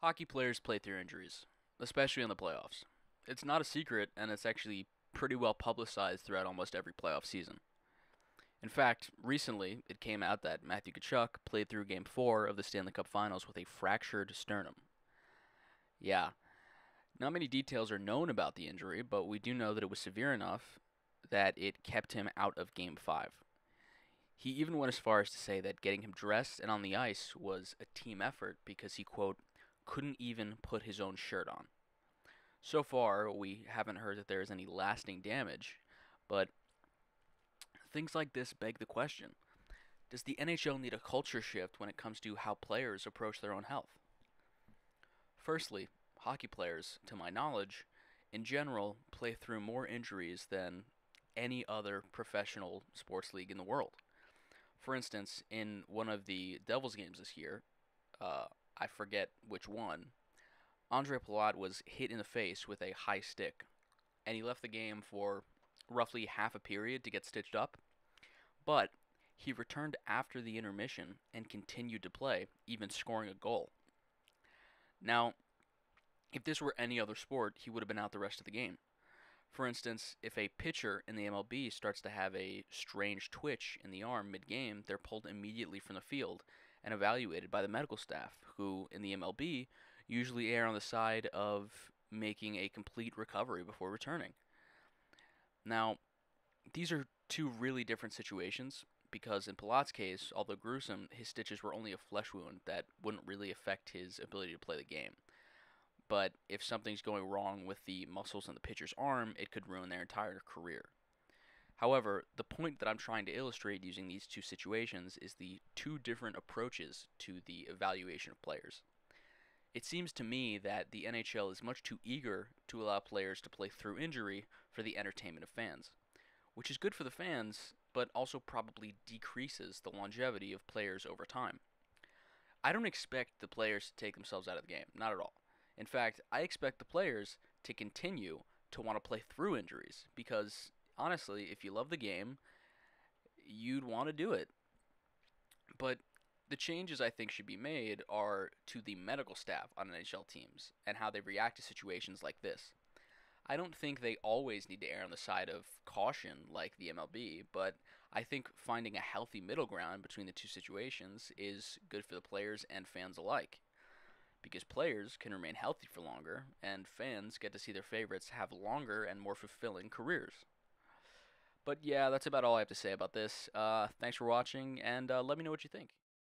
Hockey players play through injuries, especially in the playoffs. It's not a secret, and it's actually pretty well publicized throughout almost every playoff season. In fact, recently it came out that Matthew Tkachuk played through Game 4 of the Stanley Cup Finals with a fractured sternum. Yeah, not many details are known about the injury, but we do know that it was severe enough that it kept him out of Game 5. He even went as far as to say that getting him dressed and on the ice was a team effort because he, quote, couldn't even put his own shirt on. So far, we haven't heard that there is any lasting damage, but things like this beg the question. Does the NHL need a culture shift when it comes to how players approach their own health? Firstly, hockey players, to my knowledge, in general, play through more injuries than any other professional sports league in the world. For instance, in one of the Devils games this year, uh, I forget which one, Andre Palat was hit in the face with a high stick, and he left the game for roughly half a period to get stitched up, but he returned after the intermission and continued to play, even scoring a goal. Now, if this were any other sport, he would have been out the rest of the game. For instance, if a pitcher in the MLB starts to have a strange twitch in the arm mid game, they're pulled immediately from the field and evaluated by the medical staff, who in the MLB usually err on the side of making a complete recovery before returning. Now, these are two really different situations because in Palat's case, although gruesome, his stitches were only a flesh wound that wouldn't really affect his ability to play the game. But if something's going wrong with the muscles in the pitcher's arm, it could ruin their entire career. However, the point that I'm trying to illustrate using these two situations is the two different approaches to the evaluation of players. It seems to me that the NHL is much too eager to allow players to play through injury for the entertainment of fans, which is good for the fans, but also probably decreases the longevity of players over time. I don't expect the players to take themselves out of the game, not at all. In fact, I expect the players to continue to want to play through injuries because honestly, if you love the game, you'd want to do it. But the changes I think should be made are to the medical staff on NHL teams and how they react to situations like this. I don't think they always need to err on the side of caution like the MLB, but I think finding a healthy middle ground between the two situations is good for the players and fans alike. Because players can remain healthy for longer, and fans get to see their favorites have longer and more fulfilling careers. But yeah, that's about all I have to say about this. Thanks for watching, and let me know what you think.